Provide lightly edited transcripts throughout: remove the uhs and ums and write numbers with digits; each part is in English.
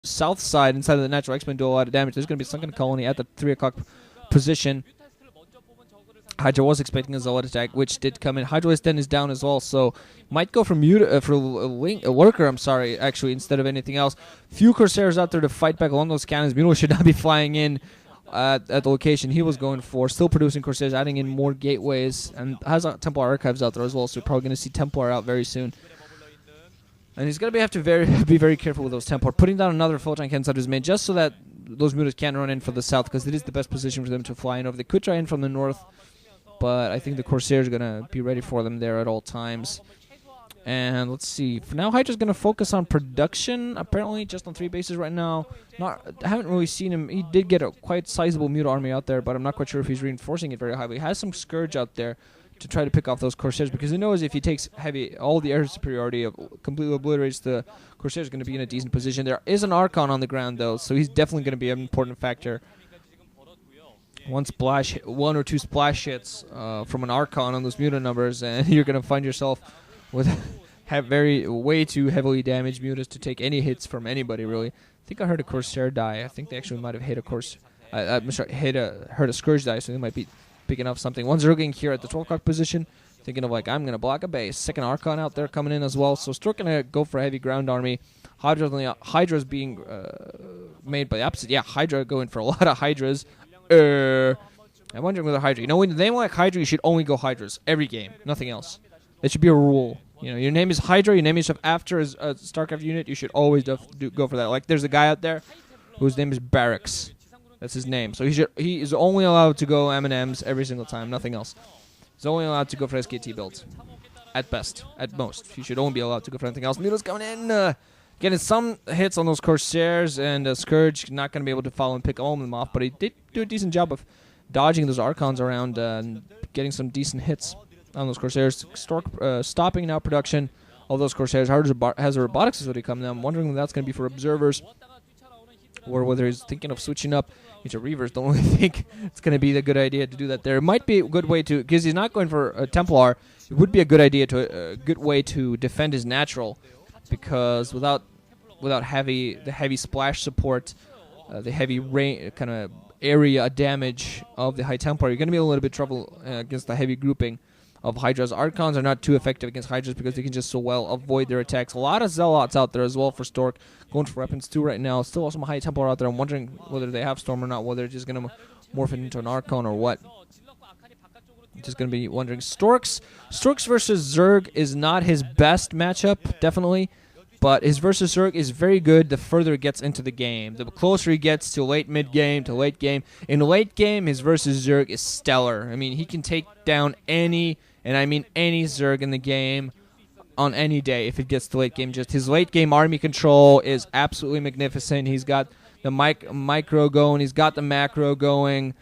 south side inside of the natural X-Men do a lot of damage. There's going to be sunken colony at the 3 o'clock position. Hydra was expecting a Zealot attack, which did come in. Hydra then is down as well, so might go for a lurker, actually, instead of anything else. Few Corsairs out there to fight back along those cannons. Mutalo should not be flying in at the location he was going for. Still producing Corsairs, adding in more gateways, and has Templar Archives out there as well, so we're probably going to see Templar out very soon. And he's going to have to be very careful with those Templar. Putting down another photon cannon inside his main, just so that those Mutalos can't run in for the south, because it is the best position for them to fly in over. They could try in from the north, but I think the Corsairs are going to be ready for them there at all times. And let's see. For now, Hydra's going to focus on production, apparently, just on 3 bases right now. I haven't really seen him. He did get a quite sizable Muta army out there, but I'm not quite sure if he's reinforcing it very highly. He has some Scourge out there to try to pick off those Corsairs, because he knows if he takes all the air superiority, completely obliterates the Corsairs, going to be in a decent position. There is an Archon on the ground, though, so he's definitely going to be an important factor. One or two splash hits from an Archon on those Muta numbers, and you're going to find yourself with way too heavily damaged Mutas to take any hits from anybody, really. I think I heard a Corsair die. I think they actually might have hit heard a Scourge die, so they might be picking up something. One zerging here at the 12 o'clock position, thinking of like, I'm going to block a base. Second Archon out there coming in as well, so Stork going to go for a heavy ground army. Hydra's being made by the opposite. Yeah, Hydra going for a lot of Hydras. I'm wondering whether Hydra. You know, when you name like Hydra, you should only go Hydras every game, nothing else. That should be a rule. You know, your name is Hydra, you name yourself after a StarCraft unit, you should always go for that. Like, there's a guy out there whose name is Barracks. That's his name. So he is only allowed to go M&Ms every single time, nothing else. He's only allowed to go for SKT builds. At best. At most. He should only be allowed to go for anything else. Mutalo's coming in, getting some hits on those Corsairs, and Scourge not going to be able to follow and pick all of them off, but he did do a decent job of dodging those Archons around and getting some decent hits on those Corsairs. Stork stopping now production of those Corsairs. Hydra has a robotics facility coming in. I'm wondering if that's going to be for observers or whether he's thinking of switching up into Reavers. Don't really think it's going to be the good idea to do that there. It might be a good way to, because he's not going for a Templar, it would be a good idea to, a good way to defend his natural, because without the heavy splash support, the heavy rain kind of area damage of the High Templar, you're going to be in a little bit of trouble against the heavy grouping of Hydras. Archons are not too effective against Hydras because they can just so well avoid their attacks. A lot of Zealots out there as well for Stork, going for weapons too right now. Still also some High Templar out there. I'm wondering whether they have Storm or not, whether it's just going to morph it into an Archon or what. Just going to be wondering. Storks versus Zerg is not his best matchup, definitely. But his versus Zerg is very good the further it gets into the game. The closer he gets to late mid-game, to late game. In late game, his versus Zerg is stellar. I mean, he can take down any, and I mean any Zerg in the game on any day if it gets to late game. Just his late game army control is absolutely magnificent. He's got the micro going. He's got the macro going.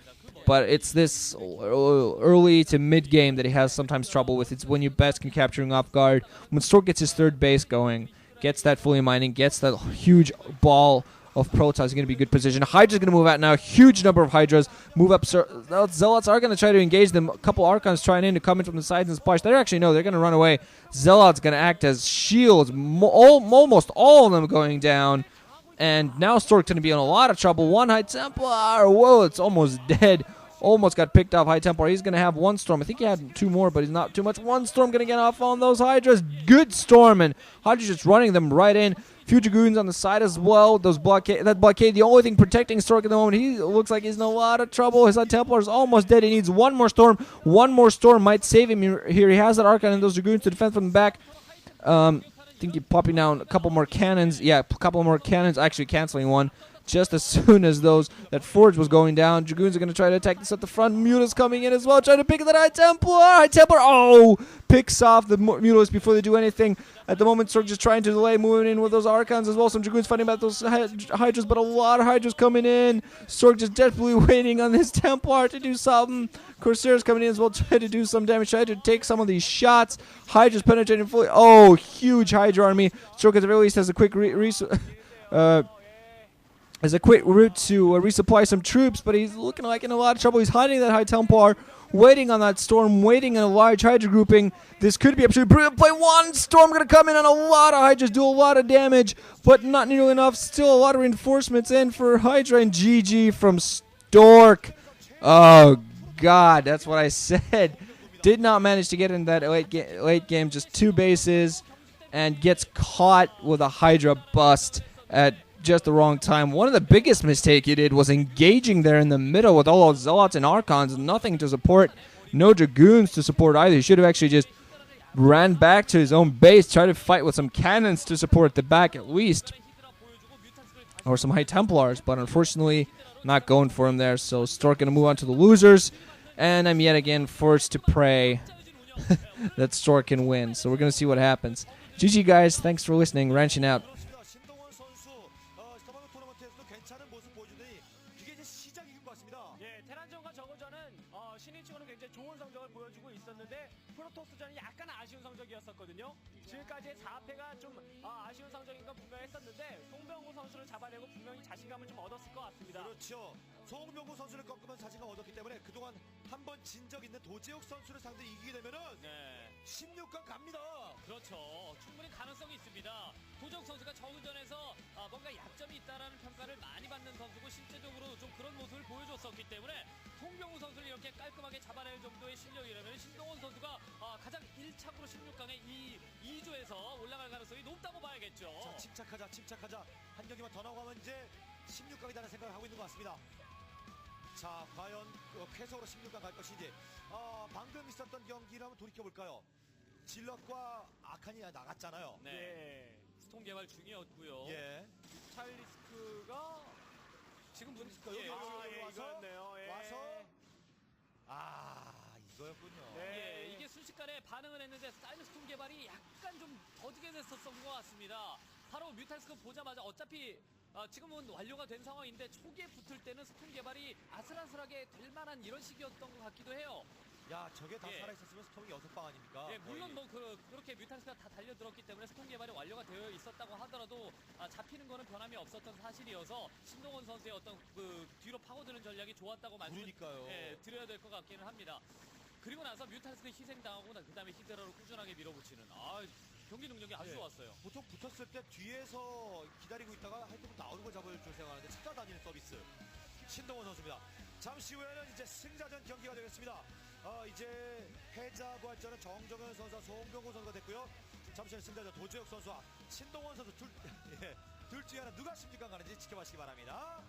But it's this early to mid-game that he has sometimes trouble with. It's when you best can capture him off guard. When Stork gets his third base going, gets that fully mining, gets that huge ball of Protoss, is going to be a good position. Hydra's going to move out now. Huge number of Hydras move up. Zealots are going to try to engage them. A couple Archons trying to come in from the sides and splash. They're actually, no, they're going to run away. Zealots going to act as shields. Almost all of them going down. And now Stork's going to be in a lot of trouble. One High Templar. Whoa, it's almost dead. Almost got picked off. High Templar. He's going to have one Storm. I think he had 2 more, but he's not too much. One Storm going to get off on those Hydras. Good Storm, and Hydra's just running them right in. Few Dragoons on the side as well. That blockade, the only thing protecting Stork at the moment. He looks like he's in a lot of trouble. His High Templar is almost dead. He needs one more Storm. One more Storm might save him here. He has that Archon and those Dragoons to defend from the back. I think he's popping down a couple more cannons. Yeah, a couple more cannons. Actually canceling one. Just as soon as that Forge was going down, Dragoons are going to try to attack this at the front. Mutalo's coming in as well, trying to pick that High Templar. High Templar, picks off the Mutalo's before they do anything. At the moment, Stork just trying to delay, moving in with those Archons as well. Some Dragoons fighting about those Hydras, but a lot of Hydras coming in. Stork just desperately waiting on this Templar to do something. Corsairs coming in as well, trying to do some damage, trying to take some of these shots. Hydra's penetrating fully. Oh, huge Hydra army. Stork at the very least has a quick route to resupply some troops, but he's looking like in a lot of trouble. He's hiding that High Templar waiting on that Storm, waiting in a large Hydra grouping. This could be absolutely brilliant play. One Storm going to come in and a lot of Hydras do a lot of damage, but not nearly enough. Still a lot of reinforcements in for Hydra, and GG from Stork. Oh, God, that's what I said. Did not manage to get in that late game, just 2 bases, and gets caught with a Hydra bust at just the wrong time. One of the biggest mistakes he did was engaging there in the middle with all those Zealots and Archons, nothing to support, no Dragoons to support either. He should have actually just ran back to his own base, tried to fight with some cannons to support the back at least, or some High Templars, but unfortunately not going for him there. So Stork going to move on to the losers, and I'm yet again forced to pray that Stork can win. So we're going to see what happens. GG guys, thanks for listening. Ranching out. 프로토스전이 약간 아쉬운 성적이었었거든요. 지금까지의 4패가 좀 아쉬운 성적인 건 분명했었는데 송병구 선수를 잡아내고 분명히 자신감을 좀 얻었을 것 같습니다. 그렇죠. 송병구 선수를 꺾으면 자신감 얻었기 때문에 그동안 한 번 진 적 있는 도재욱 선수를 상대 이기게 되면은 16강 갑니다. 그렇죠. 충분히 가능성이 있습니다. 도재욱 선수가 저우전에서 뭔가 약점이 있다라는 평가를 많이 받는 선수고 실제적으로 좀 그런 모습을 보여줬었기 때문에 송병구 선수를 이렇게 깔끔하게 잡아낼 정도의 실력이라면 신동원 선수가 가장 1차적으로 16강에 2조에서 올라갈 가능성이 높다고 봐야겠죠. 자, 침착하자. 한 경기만 더 나오면 이제 16강이라는 생각을 하고 있는 것 같습니다. 자, 과연 쾌속으로 16강 갈 것인지. 방금 있었던 경기를 한번 돌이켜볼까요? 질럿과 아칸이 나갔잖아요. 네. 스톤 개발 중이었고요. 예. 찰리스크가 지금 여기 와서 이거였네요. 이거였군요. 네. 이게 순식간에 반응을 했는데 사이언스톤 개발이 약간 좀 더디게 됐었던 것 같습니다. 바로 뮤탈스크 보자마자 어차피 지금은 완료가 된 상황인데 초기에 붙을 때는 스톤 개발이 아슬아슬하게 될 만한 이런 시기였던 것 같기도 해요. 야, 저게 다 살아있었으면 스톰이 6방 아닙니까? 예, 물론 뭐 그렇게 뮤탈스가 다 달려들었기 때문에 스톤 개발이 완료가 되어 있었다고 하더라도 잡히는 거는 변함이 없었던 사실이어서 신동원 선수의 어떤 그 뒤로 파고드는 전략이 좋았다고 말씀을 드려야 될 것 같기는 합니다. 그리고 나서 뮤탈스가 희생당하고 그 다음에 히드라로 꾸준하게 밀어붙이는 경기 능력이 아주 좋았어요. 보통 붙었을 때 뒤에서 기다리고 있다가 하여튼 나오는 걸 잡을 줄 생각하는데 찾아다니는 서비스 신동원 선수입니다. 잠시 후에는 이제 승자전 경기가 되겠습니다. 이제 패자 부활전은 정정현 선수와 송병구 선수가 됐고요. 잠시 후에 승자전 도재욱 선수와 신동원 선수 둘 중에 하나 누가 16강 가는지 지켜보시기 바랍니다.